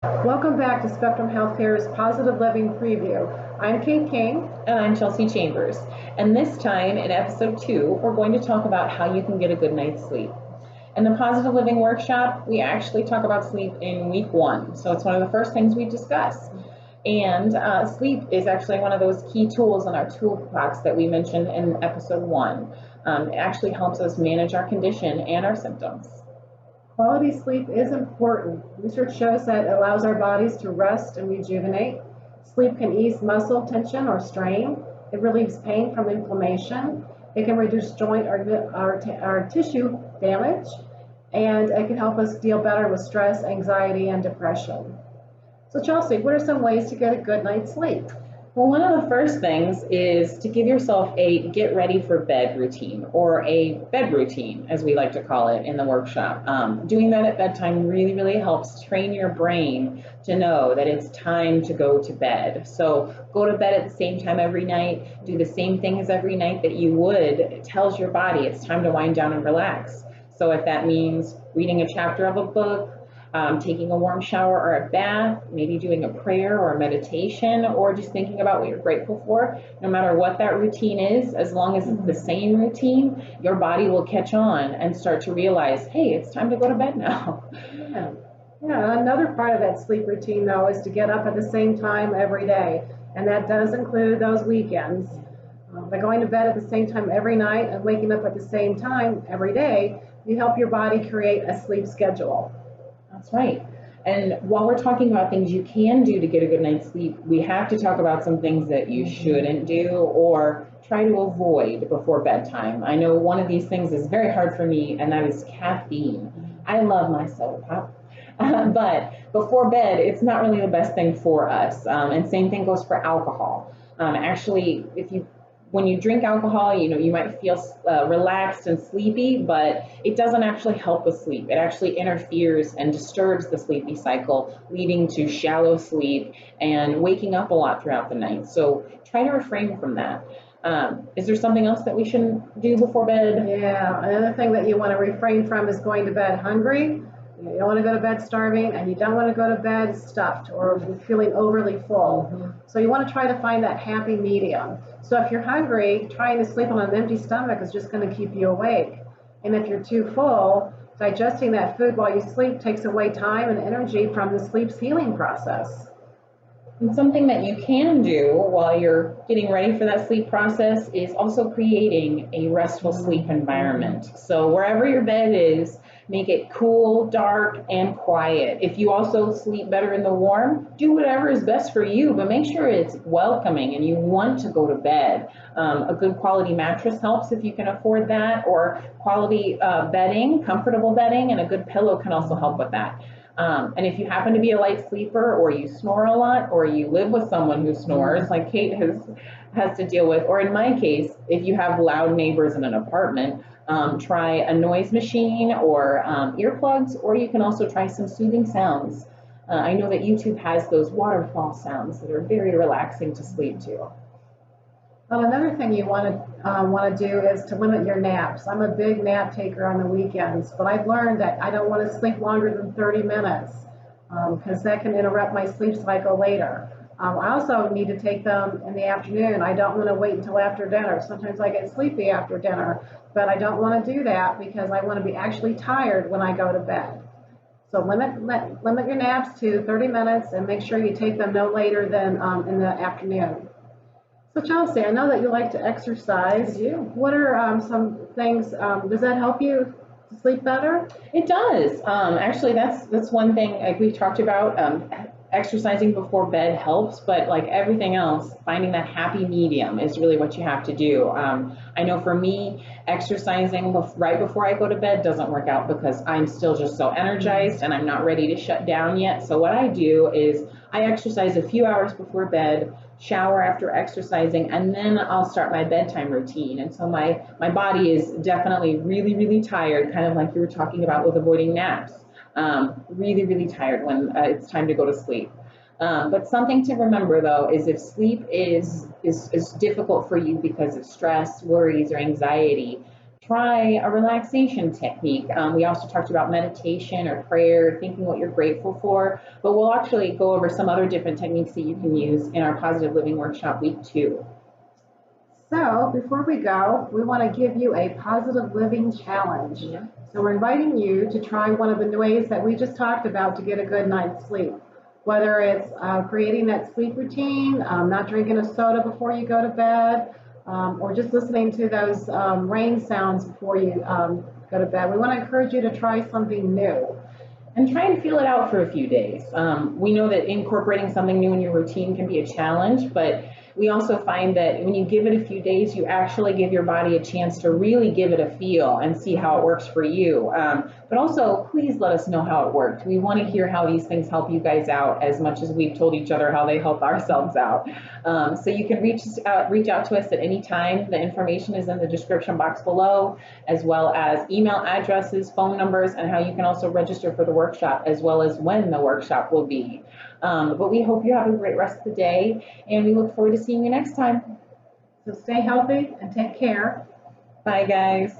Welcome back to Spectrum Healthcare's Positive Living Preview. I'm Kate King. And I'm Chelsie Chambers. And this time in episode 2, we're going to talk about how you can get a good night's sleep. In the Positive Living Workshop, we actually talk about sleep in week 1. So it's one of the first things we discuss. And sleep is actually one of those key tools in our toolbox that we mentioned in episode 1. It actually helps us manage our condition and our symptoms. Quality sleep is important. Research shows that it allows our bodies to rest and rejuvenate. Sleep can ease muscle tension or strain. It relieves pain from inflammation. It can reduce joint or tissue damage. And it can help us deal better with stress, anxiety, and depression. So Chelsie, what are some ways to get a good night's sleep? Well, one of the first things is to give yourself a get ready for bed routine, or a bed routine, as we like to call it in the workshop. Doing that at bedtime really helps train your brain to know that it's time to go to bed. So go to bed at the same time every night, do the same things every night that you would. It tells your body it's time to wind down and relax. So if that means reading a chapter of a book, taking a warm shower or a bath, maybe doing a prayer or a meditation, or just thinking about what you're grateful for. No matter what that routine is, as long as it's the same routine, your body will catch on and start to realize, hey, it's time to go to bed now. Yeah, another part of that sleep routine, though, is to get up at the same time every day. And that does include those weekends. By going to bed at the same time every night and waking up at the same time every day, you help your body create a sleep schedule. That's right. And while we're talking about things you can do to get a good night's sleep, we have to talk about some things that you shouldn't do or try to avoid before bedtime. I know one of these things is very hard for me, and that is caffeine. I love my soda pop. But before bed, it's not really the best thing for us. And same thing goes for alcohol. Actually, when you drink alcohol, you might feel relaxed and sleepy, but it doesn't actually help with sleep. It actually interferes and disturbs the sleepy cycle, leading to shallow sleep and waking up a lot throughout the night. So try to refrain from that. Is there something else that we shouldn't do before bed? Yeah, another thing that you want to refrain from is going to bed hungry. You don't want to go to bed starving, and you don't want to go to bed stuffed or feeling overly full. So you want to try to find that happy medium. So if you're hungry, trying to sleep on an empty stomach is just going to keep you awake. And if you're too full, digesting that food while you sleep takes away time and energy from the sleep's healing process. And something that you can do while you're getting ready for that sleep process is also creating a restful sleep environment. So wherever your bed is, make it cool, dark, and quiet. If you also sleep better in the warm, do whatever is best for you, but make sure it's welcoming and you want to go to bed. A good quality mattress helps if you can afford that, or quality bedding, comfortable bedding, and a good pillow can also help with that. And if you happen to be a light sleeper, or you snore a lot, or you live with someone who snores, like Kate has to deal with, or in my case, if you have loud neighbors in an apartment, try a noise machine or earplugs, or you can also try some soothing sounds. I know that YouTube has those waterfall sounds that are very relaxing to sleep to. Well, another thing you want to do is to limit your naps. I'm a big nap taker on the weekends, but I've learned that I don't want to sleep longer than 30 minutes because that can interrupt my sleep cycle later. I also need to take them in the afternoon. I don't want to wait until after dinner. Sometimes I get sleepy after dinner, but I don't want to do that because I want to be actually tired when I go to bed. So limit your naps to 30 minutes and make sure you take them no later than in the afternoon. So Chelsie, I know that you like to exercise. I do. What are some things, does that help you to sleep better? It does. Actually, that's one thing like we talked about. Exercising before bed helps, but like everything else, finding that happy medium is really what you have to do. I know for me, exercising right before I go to bed doesn't work out because I'm still just so energized and I'm not ready to shut down yet. So what I do is I exercise a few hours before bed, shower after exercising, and then I'll start my bedtime routine. And so my body is definitely really tired, kind of like you were talking about with avoiding naps. Really tired when it's time to go to sleep. But something to remember though is if sleep is difficult for you because of stress, worries, or anxiety, try a relaxation technique. We also talked about meditation or prayer, thinking what you're grateful for, but we'll actually go over some other different techniques that you can use in our Positive Living Workshop Week 2. So before we go, we want to give you a positive living challenge. Yeah. So we're inviting you to try one of the ways that we just talked about to get a good night's sleep. Whether it's creating that sleep routine, not drinking a soda before you go to bed, or just listening to those rain sounds before you go to bed. We want to encourage you to try something new. And try and feel it out for a few days. We know that incorporating something new in your routine can be a challenge, but we also find that when you give it a few days, you actually give your body a chance to really give it a feel and see how it works for you. But also, please let us know how it worked. We want to hear how these things help you guys out as much as we've told each other how they help ourselves out. So you can reach out to us at any time. The information is in the description box below, as well as email addresses, phone numbers, and how you can also register for the workshop, as well as when the workshop will be. But we hope you have a great rest of the day, and we look forward to seeing you next time. So stay healthy and take care. Bye, guys.